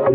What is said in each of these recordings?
Hi,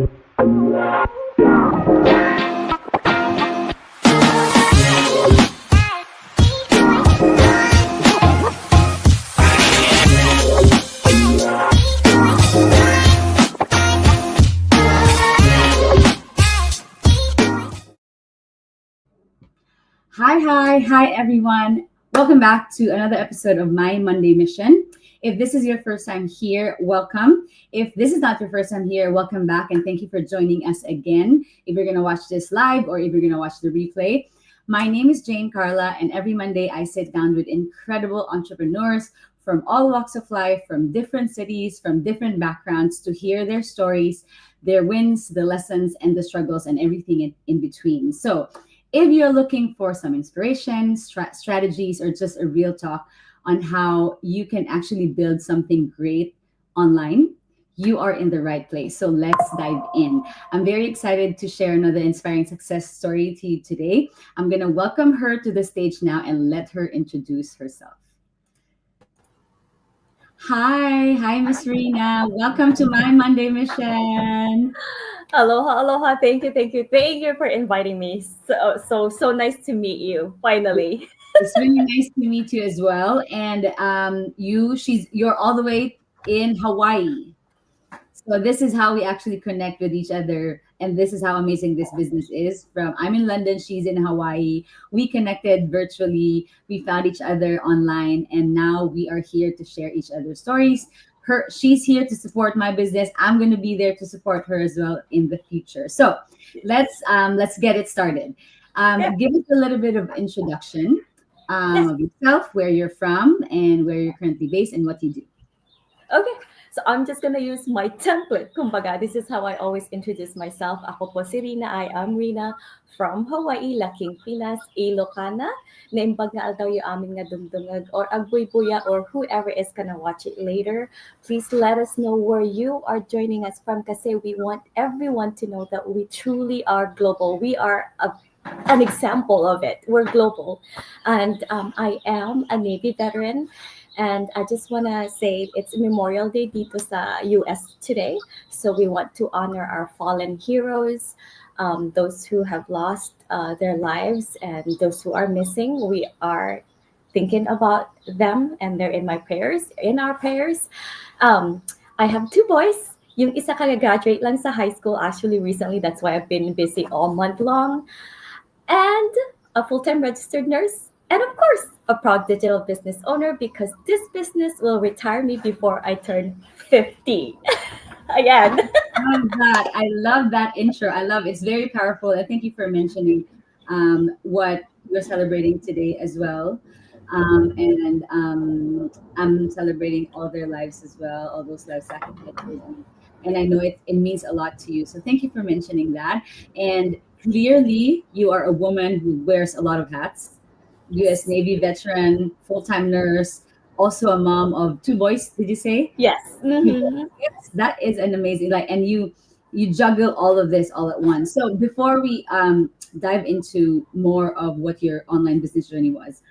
everyone. Welcome back to another episode of My Monday Mission. If this is your first time here, welcome. If this is not your first time here, welcome back and thank you for joining us again. If you're going to watch this live or if you're going to watch the replay, my name is Jane Carla, and every Monday I sit down with incredible entrepreneurs from all walks of life, from different cities, from different backgrounds to hear their stories, their wins, the lessons, and the struggles, and everything in between. So, if you're looking for some inspiration, strategies, or just a real talk on how you can actually build something great online, you are in the right place. So let's dive in. I'm very excited to share another inspiring success story to you today. I'm going to welcome her to the stage now and let her introduce herself. Hi, Miss Rina. Welcome to My Monday Mission. Aloha. Thank you for inviting me. So nice to meet you. Finally. It's really nice to meet you as well. And you're all the way in Hawaii. So this is how we actually connect with each other, and this is how amazing this business is. From I'm in London, she's in Hawaii. We connected virtually. We found each other online, and now we are here to share each other's stories. She's here to support my business. I'm going to be there to support her as well in the future. So let's get it started. Yeah. Give us a little bit of introduction of yourself, where you're from, and where you're currently based, and what you do. Okay. So I'm just gonna use my template. Kumbaga, this is how I always introduce myself. Ako po si Rina. I am Rina from Hawaii, Laking Pinas, Ilocana. Naimbag nga daw yung aming nga dumdungag or agbuy-buya or whoever is gonna watch it later. Please let us know where you are joining us from kasi we want everyone to know that we truly are global. We are an example of it. We're global. And I am a Navy veteran. And I just want to say it's Memorial Day dito sa US today. So we want to honor our fallen heroes, those who have lost their lives, and those who are missing. We are thinking about them, and they're in our prayers. I have two boys. Yung isa kagagraduate lang sa high school actually recently. That's why I've been busy all month long. And a full-time registered nurse. And of course, a proud digital business owner because this business will retire me before I turn 50. Again. I love that intro. I love it's very powerful. I thank you for mentioning what we're celebrating today as well. And I'm celebrating all their lives as well, all those lives sacrifices. And I know it means a lot to you. So thank you for mentioning that. And clearly, you are a woman who wears a lot of hats. US Navy veteran, full-time nurse, also a mom of two boys. Did you say? Yes. Mm-hmm. Yes, that is an amazing and you juggle all of this all at once. So before we dive into more of what your online business journey was,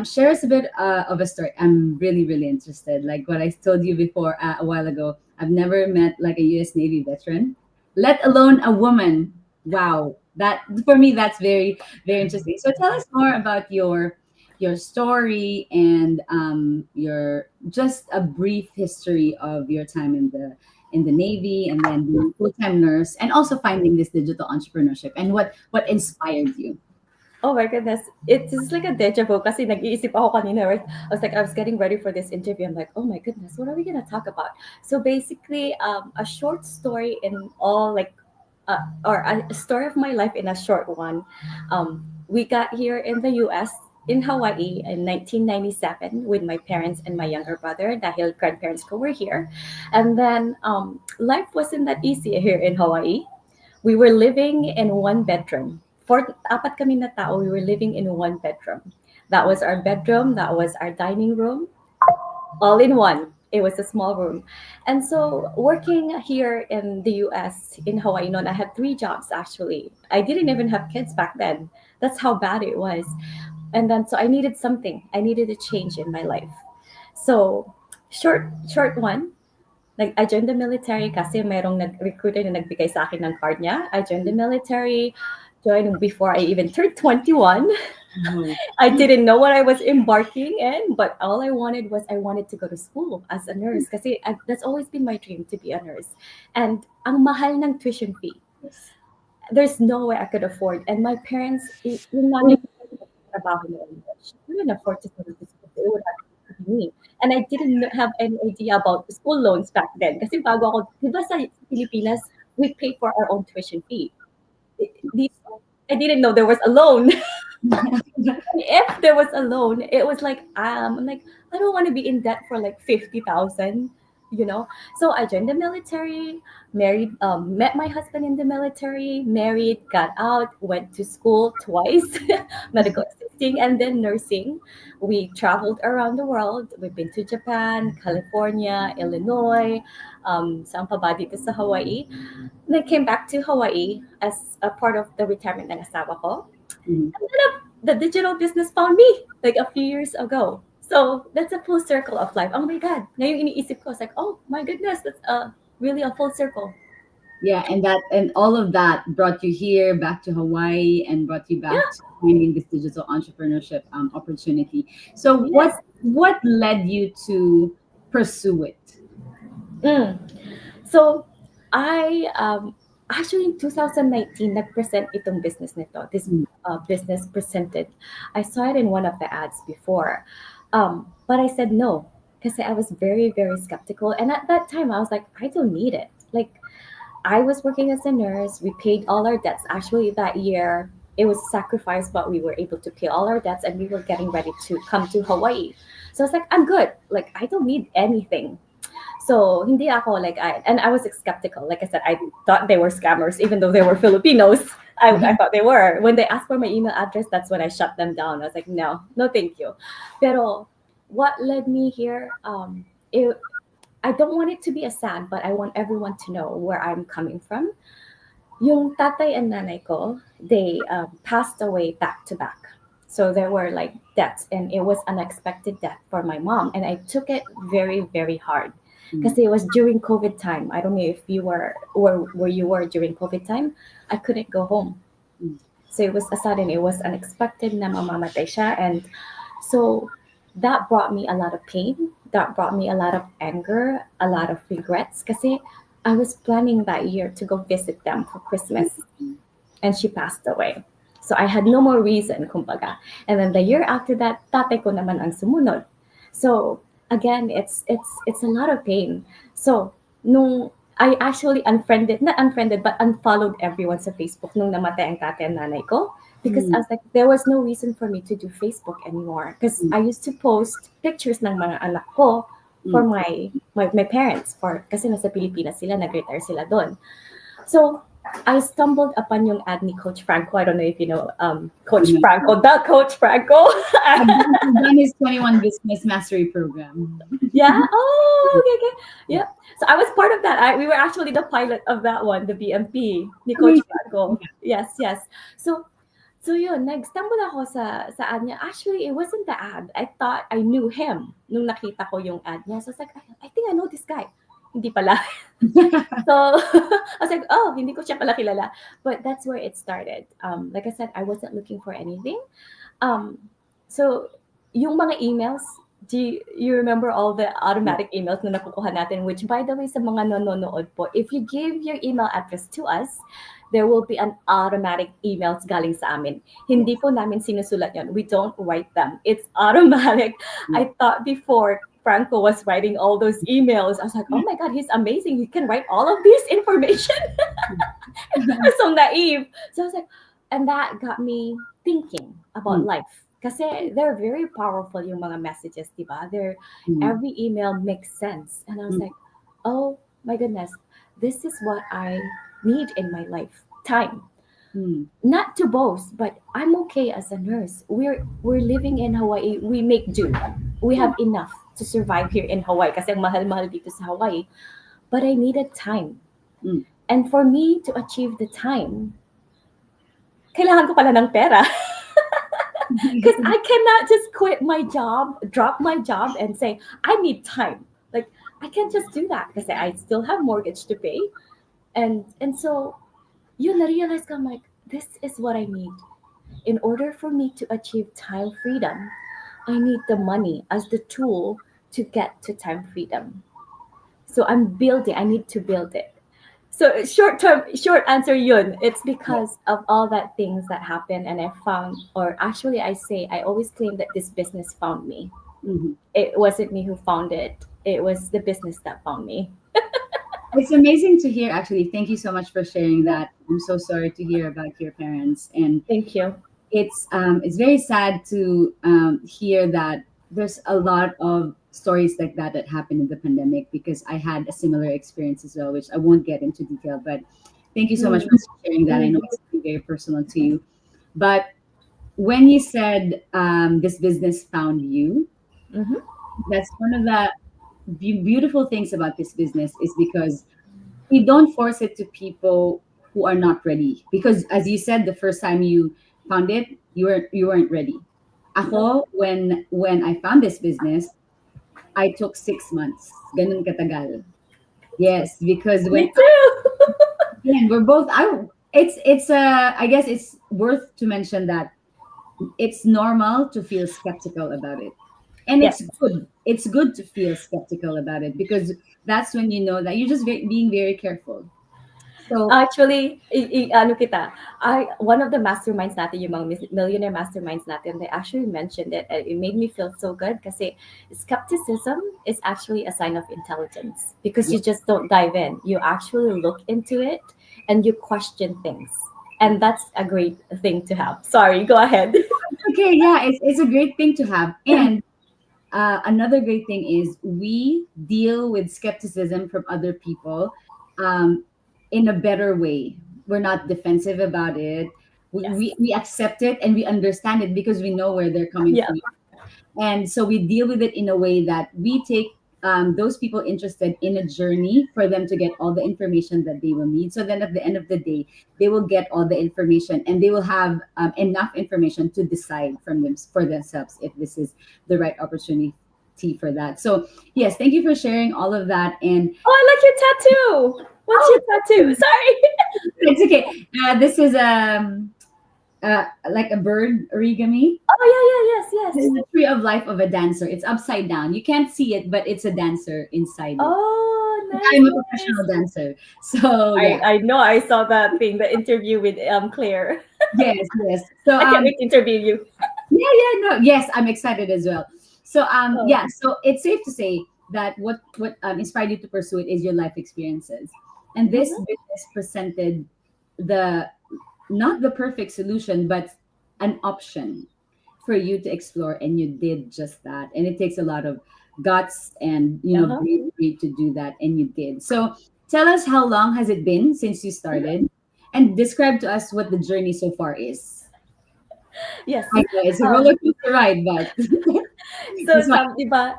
share us a bit of a story. I'm really interested. Like what I told you before a while ago, I've never met like a US Navy veteran, let alone a woman. Wow, that for me that's very interesting. So tell us more about your story and your just a brief history of your time in the Navy and then being a full-time nurse and also finding this digital entrepreneurship and what inspired you. Oh my goodness. It's like a deja vu kasi nag-iisip ako kanina, right? I was getting ready for this interview. I'm like, oh my goodness, what are we going to talk about? So basically, a short story in all or a story of my life in a short one. We got here in the US, in Hawaii in 1997 with my parents and my younger brother dahil grandparents ko were here. And then life wasn't that easy here in Hawaii. We were living in one bedroom. Apat kami na tao, we were living in one bedroom. That was our bedroom, that was our dining room, all in one. It was a small room. And so working here in the US, in Hawaii, I had 3 jobs actually. I didn't even have kids back then. That's how bad it was. And then so I needed something. I needed a change in my life. So short one. Like, I joined the military kasi merong recruiter na nagbigay sa akin ng card niya. I joined the military, joined before I even turned 21. Oh. I didn't know what I was embarking in, but all I wanted was I wanted to go to school as a nurse kasi that's always been my dream to be a nurse. And ang mahal ng tuition fee. Yes. There's no way I could afford. And my parents, yung nanay ko trabaho noon, she couldn't afford to send us to school. It would have to be me. And I didn't have any idea about school loans back then. Kasi bago ako, di ba sa Pilipinas, we pay for our own tuition fee. I didn't know there was a loan. If there was a loan, it was like I'm like, I don't want to be in debt for like 50,000, you know. So I joined the military, married, met my husband in the military, married, got out, went to school twice, medical assisting and then nursing. We traveled around the world. We've been to Japan, California, Illinois, saan pa ba dito sa Hawaii. And I came back to Hawaii as a part of the retirement ng asawa ko. Mhm. And then the digital business found me like a few years ago. So that's a full circle of life. Oh my God. Ngayon iniisip ko, it's like, oh my goodness, that's really a full circle. Yeah, and all of that brought you here back to Hawaii and brought you back Yeah. to finding this digital entrepreneurship opportunity. So Yes. what led you to pursue it? Mm. So I actually in 2019 nag-present itong business nito. This Mm. business presented. I saw it in one of the ads before. But I said no because I was very, very skeptical. And at that time I was like, I don't need it. Like, I was working as a nurse. We paid all our debts. Actually, that year, it was sacrificed, but we were able to pay all our debts and we were getting ready to come to Hawaii. So I was like, I'm good. Like, I don't need anything. So, hindi ako like, I was skeptical. Like I said, I thought they were scammers, even though they were Filipinos. I thought they were. When they asked for my email address, that's when I shut them down. I was like, no, no, thank you. Pero what led me here, I don't want it to be a sad, but I want everyone to know where I'm coming from. Yung tatay and nanay ko, they passed away back to back. So there were like deaths, and it was unexpected death for my mom, and I took it very, very hard because it was during COVID time. I don't know if you were where you were during COVID time. I couldn't go home, Mm. so it was a sudden, it was unexpected na mamamatay siya, and so that brought me a lot of pain. That brought me a lot of anger, a lot of regrets. Kasi I was planning that year to go visit them for Christmas, and she passed away. So I had no more reason, kumbaga. And then the year after that, tatay ko naman ang sumunod. So again, it's a lot of pain. So nung I actually not unfriended, but unfollowed everyone sa Facebook nung namatay ang tatay and nanay ko. Because I was like, there was no reason for me to do Facebook anymore. Because I used to post pictures ng mga anak ko for my parents. Kasi nasa Pilipinas sila, nag-retire sila doon. So, I stumbled upon yung ad ni Coach Franco. I don't know if you know Coach Franco, the Coach Franco. I've done his 21 Business Mastery Program. Yeah? Oh, okay. Yeah. So I was part of that. We were actually the pilot of that one, the BMP ni Coach Franco. Yes. So yun, nag-stumble ako sa ad niya. Actually, it wasn't the ad. I thought I knew him nung nakita ko yung ad niya. So I was like, I think I know this guy. Hindi pala. So I was like, oh, hindi ko siya pala kilala. But that's where it started. Like I said, I wasn't looking for anything. So yung mga emails, do you remember all the automatic emails na nakukuha natin? Which, by the way, sa mga nanonood po, if you give your email address to us, there will be an automatic emails galing sa amin. Hindi po namin sinusulat yon. We don't write them. It's automatic. I thought before Franco was writing all those emails, I was like, oh my God, he's amazing. He can write all of this information. I'm so naive. So I was like, and that got me thinking about life. Kasi they're very powerful yung mga messages, di ba? Every email makes sense. And I was like, oh my goodness, this is what I need in my life. Time. Not to boast, but I'm okay as a nurse. We're living in Hawaii. We make do. We have enough to survive here in Hawaii kasi ang mahal-mahal dito sa Hawaii. But I needed time. And for me to achieve the time, kailangan ko pala ng pera. Because I cannot just quit my job, drop my job and say, I need time. Like, I can't just do that because I still have mortgage to pay. And so you na-realize ka, I'm like, this is what I need. In order for me to achieve time freedom, I need the money as the tool to get to time freedom. So I need to build it. So short answer yun, it's because of all that things that happened and I found, or actually I always claim that this business found me. Mhm. It wasn't me who found it. It was the business that found me. It's amazing to hear. Actually, thank you so much for sharing that. I'm so sorry to hear about your parents, and Thank you. it's very sad to hear that there's a lot of stories like that happened in the pandemic, because I had a similar experience as well, which I won't get into detail. But thank you so much Mm, for sharing that. I know mm, it's very personal to you, but when you said this business found you, mhm. that's one of the beautiful things about this business, is because we don't force it to people who are not ready, because as you said, the first time you found it, you weren't ready. Nope. Ako, when I found this business, I took 6 months. Ganun katagal. Yes, because Me when too. again, we're both I it's I guess it's worth to mention that it's normal to feel skeptical about it. And Yes. it's good to feel skeptical about it, because that's when you know that you're just being very careful. So Actually, ano kita, one of the masterminds natin, yung mga millionaire masterminds natin, they actually mentioned it. And it made me feel so good kasi skepticism is actually a sign of intelligence because yeah. you just don't dive in. You actually look into it and you question things. And that's a great thing to have. Sorry, go ahead. Okay, yeah, it's a great thing to have. And another great thing is we deal with skepticism from other people um, in a better way. We're not defensive about it. We, Yes. we, we accept it and we understand it because we know where they're coming Yeah. from. And so we deal with it in a way that we take those people interested in a journey for them to get all the information that they will need. So then at the end of the day, they will get all the information and they will have enough information to decide for themselves if this is the right opportunity for that. So yes, thank you for sharing all of that. And Oh, I like your tattoo. What's oh, your tattoo? Sorry. it's okay. This is like a bird origami. Oh, yeah, yeah, yes, This is yes. the tree of life of a dancer. It's upside down. You can't see it, but it's a dancer inside it. Oh, nice, I'm a nice. professional dancer. So yeah. I know I saw that thing, the interview with Claire. Yes, yes. So I can't wait to interview you. yeah, no, yes, I'm excited as well. So Oh, yeah, so it's safe to say that what inspired you to pursue it is your life experiences. And this mhm. business presented the not the perfect solution, but an option for you to explore, and you did just that. And it takes a lot of guts and Uh-huh. bravery to do that, and you did. So tell us, how long has it been since you Mhm. started, and describe to us what the journey so far is. Yes. I know it's a roller Um, coaster ride, but so that's why. some, diba?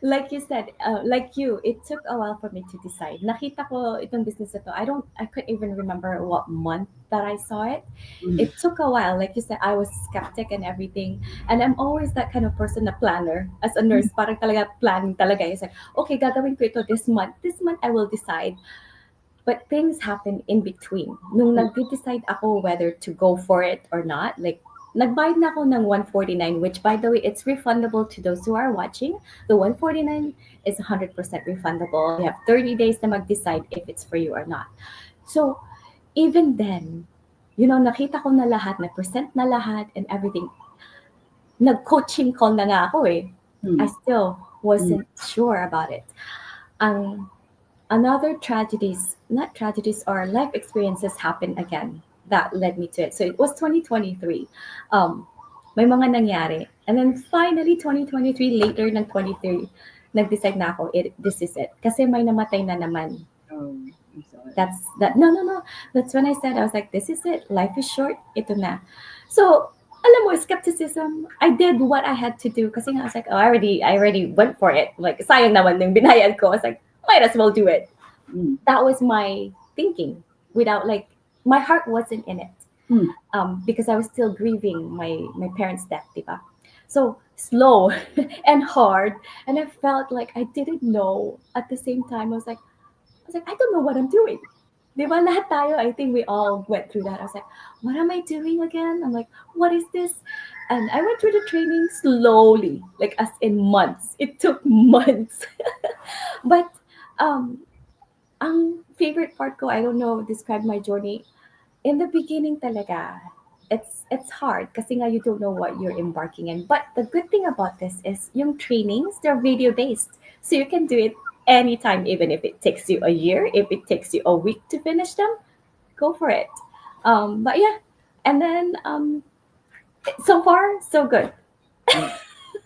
Like you said, like you, it took a while for me to decide. Nakita ko itong business na to. I couldn't even remember what month that I saw it. Mm, It took a while. Like you said, I was skeptic and everything. And I'm always that kind of person na planner. As a mm, nurse, parang talaga planning talaga. It's like, okay, gagawin ko ito this month. This month I will decide. But things happen in between. Nung mm, nag-decide ako whether to go for it or not, like, nagbayad na ako ng 149, which by the way, it's refundable to those who are watching. The 149 is 100% refundable. You have 30 days na mag-decide if it's for you or not. So, even then, nakita ko na lahat, na-present na lahat and everything. Nag-coaching call na nga ako eh. I mm, still mm, wasn't sure about it. Ang another tragedies, not tragedies, or life experiences happen again that led me to it. So it was 2023. May mga nangyari. And then finally, 2023, later ng 23, nag-decide na ako, this is it. Kasi may namatay na naman. oh, I'm sorry. That's that. No, no, no. That's when I said, I was like, this is it. Life is short. Ito na. So, alam mo, skepticism, I did what I had to do. Kasi nga, I was like, oh, I already went for it. Like, sayang naman yung binayad ko. I was like, might as well do it. Mm, That was my thinking without like, my heart wasn't in it. mm, Because I was still grieving my parents' death, diba? So slow and hard. And I felt like I didn't know. At the same time, I was like, I don't know what I'm doing. Di ba? Lahat tayo, I think we all went through that. I was like, what am I doing again? I'm like, what is this? And I went through the training slowly, like as in months. It took months. But um, ang favorite part ko, I don't know, describe my journey. In the beginning talaga, it's hard kasi nga you don't know what you're embarking in. But the good thing about this is yung trainings, they're video based. So you can do it anytime, even if it takes you a year, if it takes you a week to finish them, go for it. But yeah, and then so far so good. Yeah.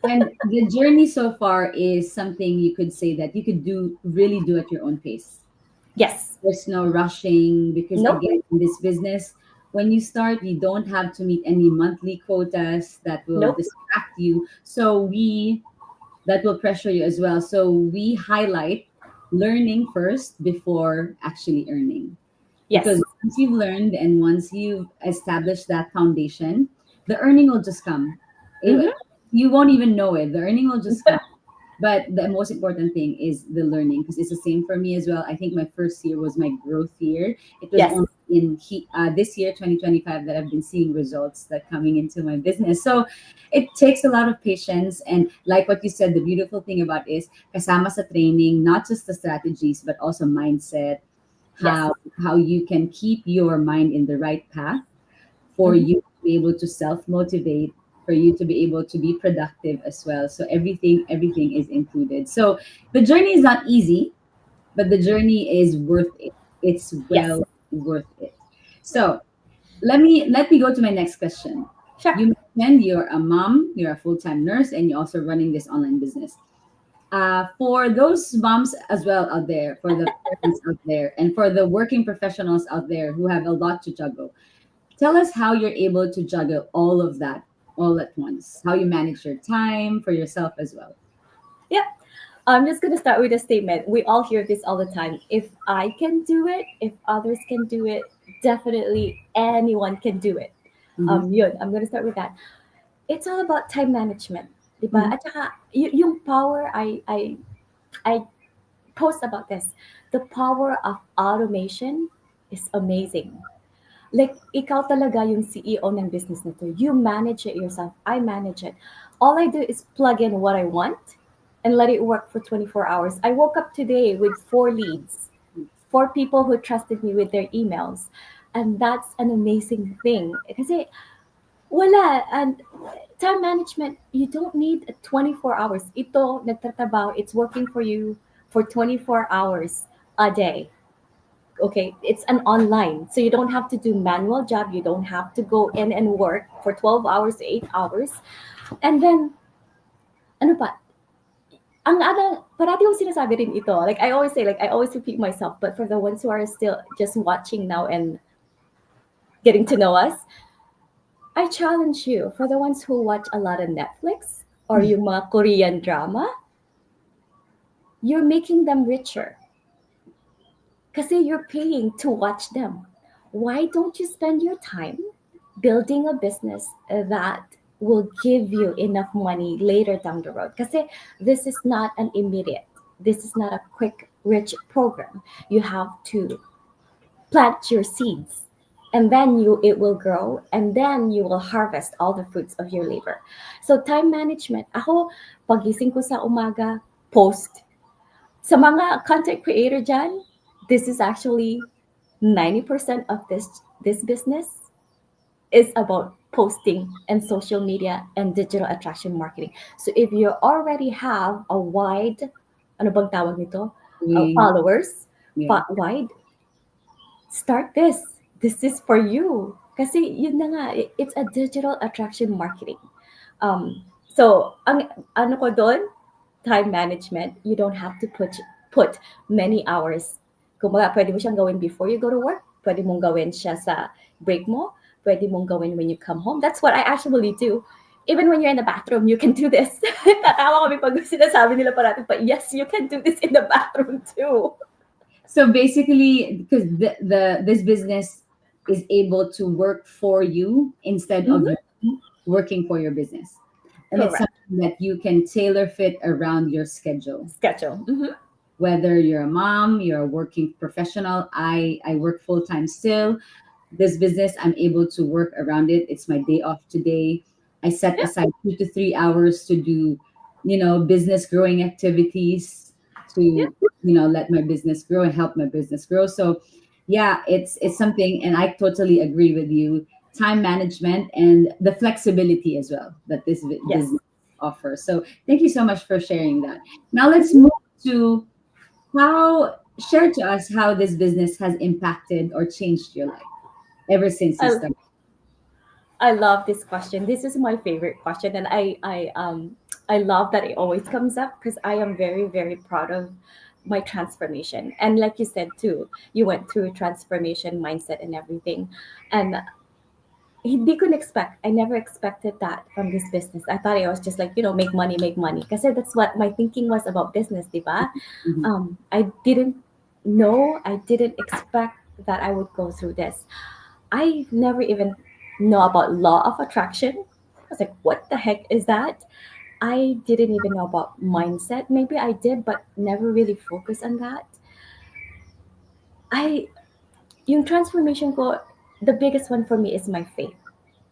And the journey so far is something you could say that you could do really do at your own pace. Yes. There's no rushing because Nope. again, in this business, when you start, you don't have to meet any monthly quotas that will Nope. distract you. So we that will pressure you as well. So we highlight learning first before actually earning. Because Yes. once you've learned and once you've established that foundation, the earning will just come. Mm-hmm. You won't even know it. The earning will just come. But the most important thing is the learning because it's the same for me as well. I think my first year was my growth year. It was Yes. only this year, 2025, that I've been seeing results that coming into my business. So it takes a lot of patience. And like what you said, the beautiful thing about is kasama sa training, not just the strategies, but also mindset, Yes. how you can keep your mind in the right path for Mm-hmm. you to be able to self motivate, for you to be able to be productive as well. So everything is included. So the journey is not easy, but the journey is worth it. It's Yes. well worth it. So let me go to my next question. Sure. You mentioned you're a mom, you're a full-time nurse, and you're also running this online business. For those moms as well out there, for the parents out there, and for the working professionals out there who have a lot to juggle, tell us how you're able to juggle all of that all at once. How you manage your time for yourself as well. Yeah. I'm just gonna start with a statement. We all hear this all the time. If I can do it, if others can do it, definitely anyone can do it. Mm-hmm. Yun, I'm gonna start with that. It's all about time management, di ba? Mm-hmm. At saka, yung power, I post about this. The power of automation is amazing. Like, ikaw talaga yung CEO ng business na to. You manage it yourself. I manage it. All I do is plug in what I want and let it work for 24 hours. I woke up today with 4 leads, 4 people who trusted me with their emails. And that's an amazing thing. Kasi wala. And time management, you don't need 24 hours. Ito, nagtatrabaho, it's working for you for 24 hours a day. Okay, it's an online, so you don't have to do manual job, you don't have to go in and work for 12 hours, 8 hours. And then ano pa, ang ada parati kong sinasabi rin ito, like I always say, like I always repeat myself, but for the ones who are still just watching now and getting to know us, I challenge you, for the ones who watch a lot of Netflix or yung mga Korean drama, you're making them richer kasi you're paying to watch them. Why don't you spend your time building a business that will give you enough money later down the road? Because this is not an immediate, this is not a quick, rich program. You have to plant your seeds and then it will grow and then you will harvest all the fruits of your labor. So time management, ako, pagising ko sa umaga, post. Sa mga content creator dyan, this is actually 90% of this business is about posting and social media and digital attraction marketing. So if you already have a wide, ano bang tawag nito? We, Followers, yeah. wide, start this. This is for you. Kasi yun na nga, it's a digital attraction marketing. So, ang ano ko doon, time management, you don't have to put many hours. Kumbaga, pwede mo siyang gawin before you go to work, pwede mong gawin siya sa break mo, pwede mong gawin when you come home. That's what I actually do. Even when you're in the bathroom, you can do this. Tatawa kami pag sinasabi nila parati, but yes, you can do this in the bathroom too. So basically, because the this business is able to work for you instead of Mhm. you working for your business. and it's Correct. something that you can tailor fit around your schedule. Schedule. Whether you're a mom, you're a working professional, I work full time still. This business, I'm able to work around it. It's my day off today. I set Yeah. aside 2 to 3 hours to do, business growing activities, to, Yeah. let my business grow and help my business grow. So yeah, it's something, and I totally agree with you. Time management and the flexibility as well that this Yes. business offers. So thank you so much for sharing that. Now let's Mhm. move to how share to us how this business has impacted or changed your life ever since you I, started. I love this question. This is my favorite question, and I love that it always comes up because I am very very proud of my transformation. And like you said too, you went through transformation mindset and everything, and hindi ko expect. I never expected that from this business. I thought it was just like make money. Because that's what my thinking was about business, diba? Mhm. I didn't know, I didn't expect that I would go through this. I never even know about law of attraction. I was like, what the heck is that? I didn't even know about mindset. Maybe I did, but never really focused on that. I yung transformation ko, the biggest one for me is my faith.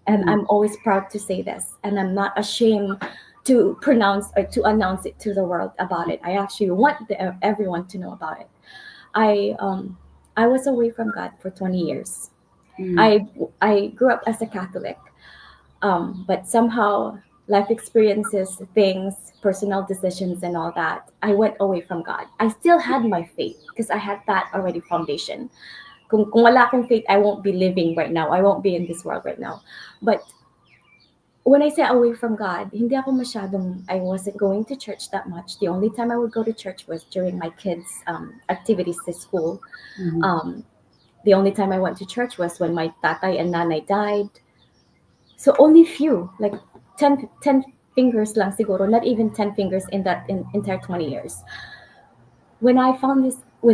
And Mhm. I'm always proud to say this. And I'm not ashamed to pronounce or to announce it to the world about it. I actually want everyone to know about it. I um I was away from God for 20 years. Mhm. I grew up as a Catholic, but somehow life experiences, things, personal decisions, and all that, I went away from God. I still had my faith because I had that already foundation. Kung wala akong faith, I won't be living right now. I won't be in this world right now. But when I say away from God, hindi ako masyadong, I wasn't going to church that much. The only time I would go to church was during my kids' activities to school. Mhm. Um, the only time I went to church was when my tatay and nanay died. So only few, like 10 fingers lang siguro, not even 10 fingers in that entire 20 years. When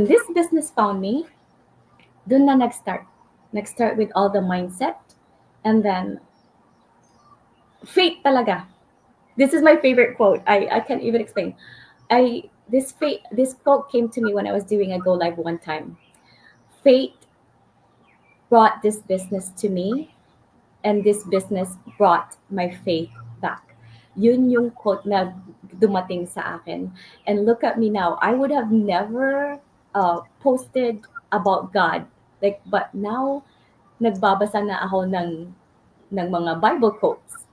this business found me, dun na nag-start. Nag-start with all the mindset, and then faith talaga. This is my favorite quote. I can't even explain. This quote came to me when I was doing a go live one time. Fate brought this business to me, and this business brought my faith back. Yun yung quote na dumating sa akin. And look at me now. I would have never posted about God. Like, but now, nagbabasa na ako ng mga Bible quotes.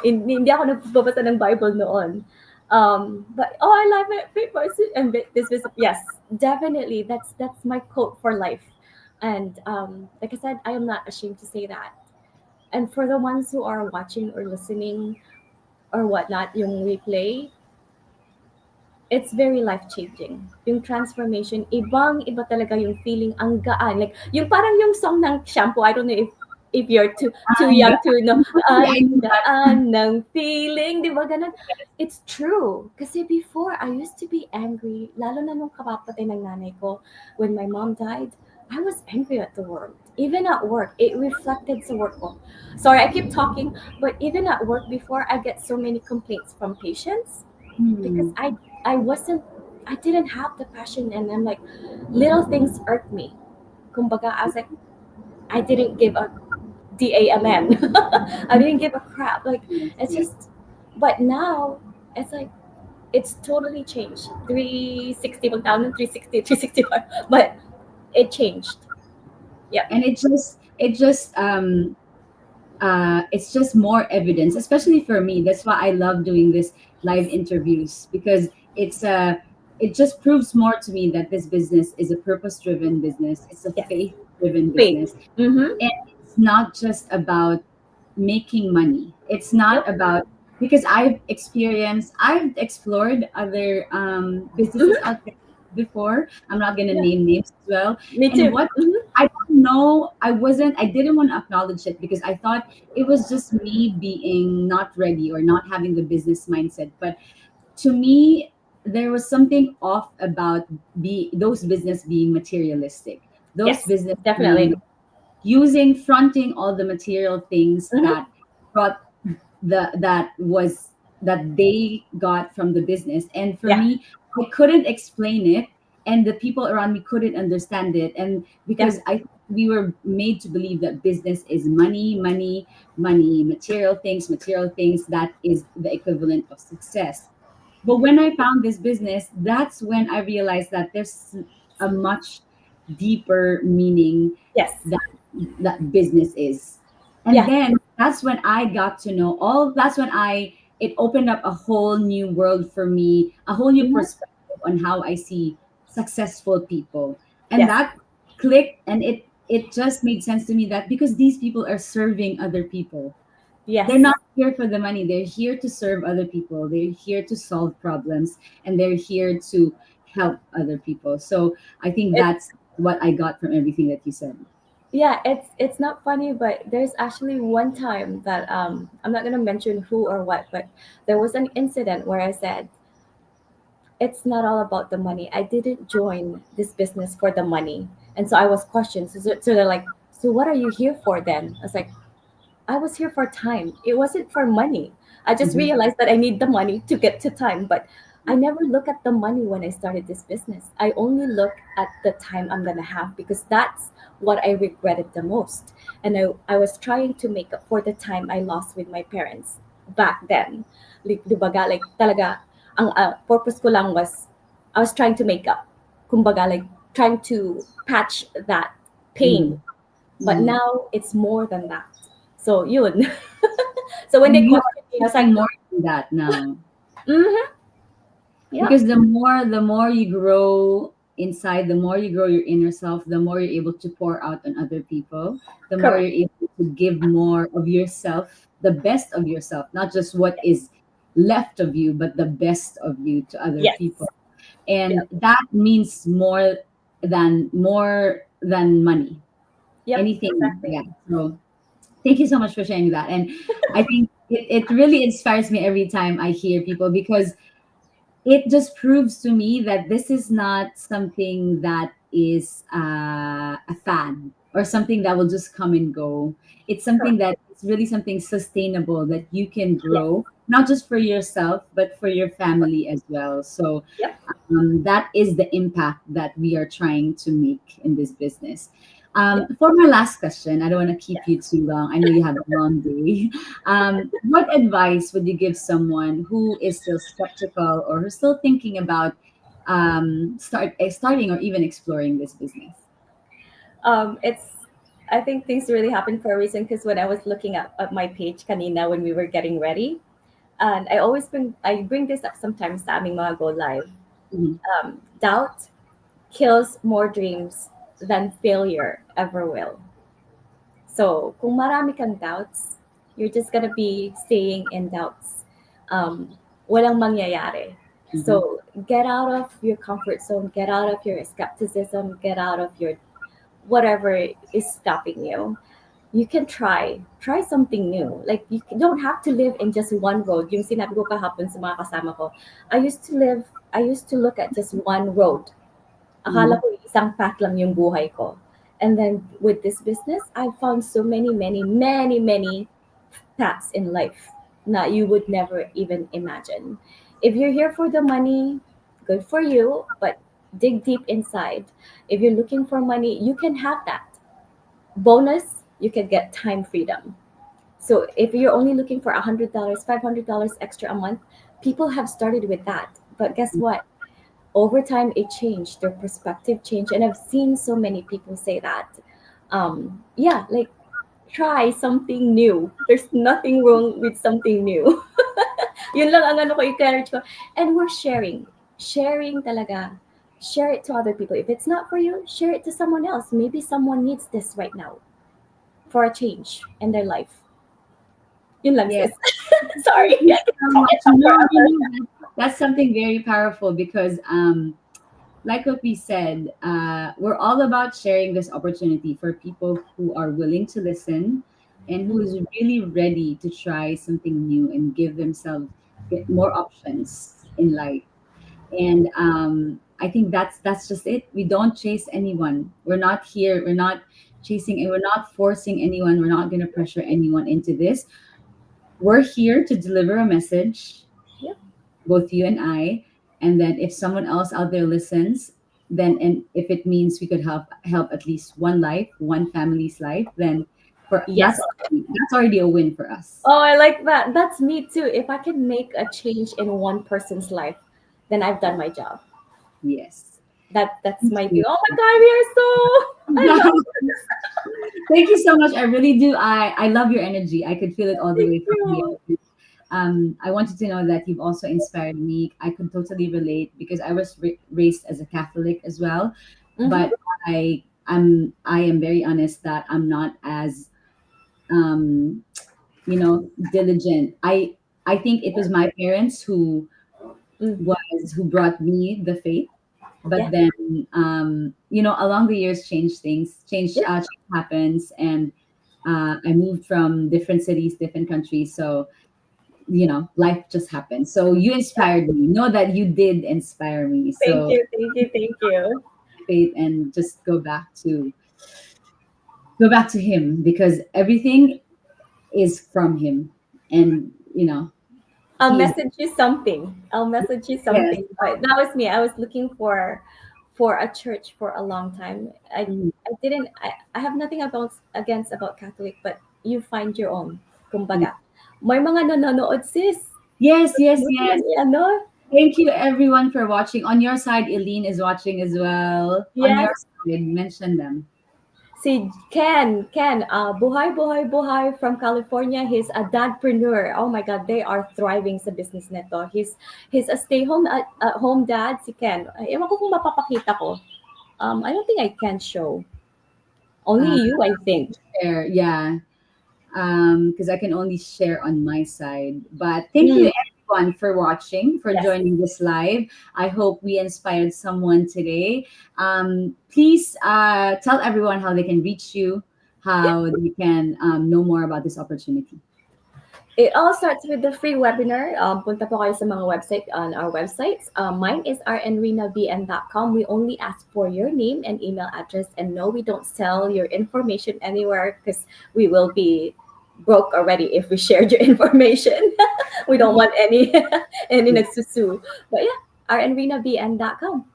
Hindi ako nagbabasa ng Bible noon. But I love it. And this was yes, definitely. That's my quote for life. And like I said, I am not ashamed to say that. And for the ones who are watching or listening or whatnot, yung replay, it's very life-changing. Yung transformation, ibang-iba talaga yung feeling, ang gaan. Like, yung parang yung song ng Shampoo, I don't know if you're too Ang young to know, I ang know that. gaan ng feeling, di ba ganun? It's true. Kasi before, I used to be angry, lalo na nung kapapatay ng nanay ko, when my mom died, I was angry at the world. Even at work, it reflected sa work ko. Sorry, I keep talking, but even at work before, I get so many complaints from patients because Hmm. I didn't have the passion, and I'm like, little things irk me. Kumbaga, I was like, I didn't give a DAMN. I didn't give a crap. Like, Yes, it's yes. just, but now it's like, it's totally changed. 360, 365, but it changed. Yep. And it's just more evidence, especially for me. That's why I love doing this live interviews, because it just proves more to me that this business is a purpose driven business. It's a Yes. faith driven Faith. business. Mm-hmm. And it's not just about making money. It's not Yep. about, because I've explored other businesses Mm-hmm. out there before. I'm not gonna Yeah. name names as well. Me And too. what Mm-hmm. I don't know, I didn't want to acknowledge it because I thought it was just me being not ready or not having the business mindset. But to me, there was something off about those business being materialistic. Those Yes, business being definitely. fronting all the material things Mm-hmm. that brought that was, that they got from the business. And for Yeah. me, I couldn't explain it, and the people around me couldn't understand it. And Yeah. because we were made to believe that business is money, money, money, material things, that is the equivalent of success. But when I found this business, that's when I realized that there's a much deeper meaning Yes. that business is. And Yes. then that's when I got to know all, that's when I it opened up a whole new world for me, a whole new Mhm. perspective on how I see successful people. And Yes. that clicked, and it just made sense to me that because these people are serving other people, they're Yes. not here for the money. They're here to serve other people. They're here to solve problems, and they're here to help other people. So I think It, that's what I got from everything that you said. yeah, it's not funny, but there's actually one time that I'm not gonna mention who or what, but there was an incident where I said it's not all about the money. I didn't join this business for the money, and so I was questioned. So they're like, so what are you here for then? I was like, I was here for time. It wasn't for money. I just Mhm. realized that I need the money to get to time, but I never look at the money when I started this business. I only look at the time I'm gonna have because that's what I regretted the most. And I was trying to make up for the time I lost with my parents back then. Like, dibaga, like talaga, ang purpose ko lang was I was trying to make up. Kumbaga, like trying to patch that pain, Mhm. but Mhm. now it's more than that. So yun. So when And they you are questioned me, I was like, doing more than that now, mm-hmm, yeah, because the more you grow inside, the more you grow your inner self, the more you're able to pour out on other people, the more correct. you're able to give more of yourself, the best of yourself, not just what is left of you, but the best of you to other Yes. people. And Yep. that means more than money. Yep. Anything, Exactly. yeah. So thank you so much for sharing that. And I think it really inspires me every time I hear people, because it just proves to me that this is not something that is a fad or something that will just come and go. It's something Correct. that is really something sustainable that you can Yes. grow, not just for yourself, but for your family as well. So Yep. that is the impact that we are trying to make in this business. Yep. For my last question, I don't want to keep Yes. you too long. I know you have a long day. What advice would you give someone who is still skeptical or who's still thinking about starting or even exploring this business? It's. I think things really happen for a reason because when I was looking at my page kanina when we were getting ready, and I bring this up sometimes sa aming mga go live. Mhm. Doubt kills more dreams than failure ever will. So, kung marami kang doubts, you're just gonna be staying in doubts. Walang mangyayari. Mhm. So, get out of your comfort zone, get out of your skepticism, get out of your whatever is stopping you. You can try something new. Like, you don't have to live in just one road. Yung sinabi ko kahapon sa mga kasama ko, I used to look at just one road. Akala Mhm. ko isang path lang yung buhay ko. And then with this business, I found so many, many, many, many paths in life that you would never even imagine. If you're here for the money, good for you, but dig deep inside. If you're looking for money, you can have that. Bonus, you can get time freedom. So if you're only looking for $100, $500 extra a month, people have started with that. But guess what? Over time it changed, their perspective changed, and I've seen so many people say that yeah, like try something new. There's nothing wrong with something new. Yun lang ang ano ko, encourage ko. And we're sharing talaga, share it to other people. If it's not for you, share it to someone else. Maybe someone needs this right now for a change in their life. Yun lang, Yeah. sis. Sorry, Thank you I can so talk much. it up No, forever. that's something very powerful, because like what we said, we're all about sharing this opportunity for people who are willing to listen and who is really ready to try something new and give themselves get more options in life. And I think that's just it. We don't chase anyone. We're not here. We're not chasing, and we're not forcing anyone. We're not going to pressure anyone into this. We're here to deliver a message, both you and I. And then if someone else out there listens, then and if it means we could help at least one life, one family's life, then for Yes. that's already a win for us. Oh, I like that. That's me too. If I can make a change in one person's life, then I've done my job. Yes. That's Thank my view. you. Oh my God, we are so. I love this. Thank you so much. I really do. I love your energy. I could feel it all the Thank way from you. here. I wanted to know that you've also inspired me. I could totally relate because I was raised as a Catholic as well, Mm-hmm. but I am very honest that I'm not as um, diligent. I think it was my parents Mm. who brought me the faith, but Yeah. then along the years Yeah. change happens, and I moved from different cities, different countries, so life just happened. So you inspired me. Know that you did inspire me. Thank So you. Thank you. Thank you. faith and just go back to him because everything is from him, and I'll he is. message you something. I'll message you Yes. something. But that was me. I was looking for a church for a long time. Mm. I didn't I have nothing against about Catholic, but you find your own. Mm. Kumbaga. May mga nanonood sis. Yes, yes, Mo sila yes. ni ano? Thank you everyone for watching. On your side, Eileen is watching as well. On your Yes. side, mention them. Si Ken, buhay, buhay, buhay from California. He's a dadpreneur. Oh my God, they are thriving sa business neto. He's a stay-home at home dad, si Ken. Ewan ko kung mapapakita ko. I don't think I can show. Only Uh, you, I think. Share, yeah. Because I can only share on my side. But thank you Mm, everyone for watching, for yes. joining this live. I hope we inspired someone today. Please tell everyone how they can reach you, how they can know more about this opportunity. It all starts with the free webinar. Punta po kayo sa mga website on our websites. Mine is rnrinavn.com. We only ask for your name and email address. And no, we don't sell your information anywhere because we will be broke already if we shared your information. We don't want any any nagsusu. But yeah, rnrinavn.com.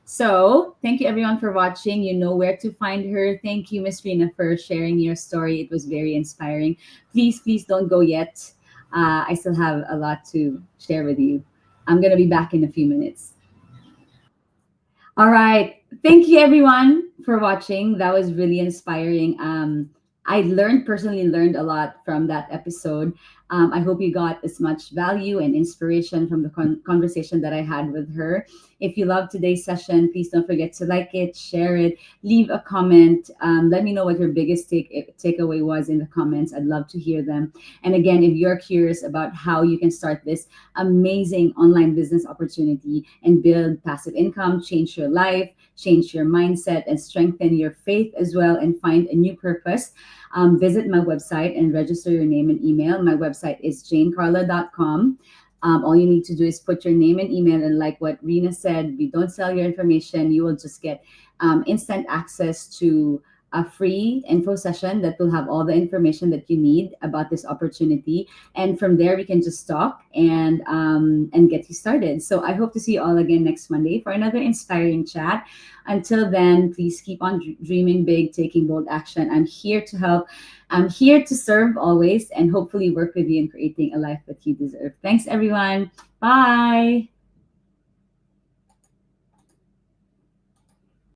So, thank you everyone for watching. You know where to find her. Thank you, Miss Rina, for sharing your story. It was very inspiring. Please, please don't go yet. I still have a lot to share with you. I'm going to be back in a few minutes. All right. Thank you everyone for watching. That was really inspiring. I personally learned a lot from that episode. I hope you got as much value and inspiration from the conversation that I had with her. If you loved today's session, please don't forget to like it, share it, leave a comment. Let me know what your biggest takeaway was in the comments. I'd love to hear them. And again, if you're curious about how you can start this amazing online business opportunity and build passive income, change your life, change your mindset, and strengthen your faith as well, and find a new purpose, visit my website and register your name and email. My website is janecarla.com. All you need to do is put your name and email, and like what Rena said, we don't sell your information. You will just get instant access to a free info session that will have all the information that you need about this opportunity, and from there we can just talk and get you started. So I hope to see you all again next Monday for another inspiring chat. Until then, please keep on dreaming big, taking bold action. I'm here to help. I'm here to serve always, and hopefully work with you in creating a life that you deserve. Thanks everyone. Bye.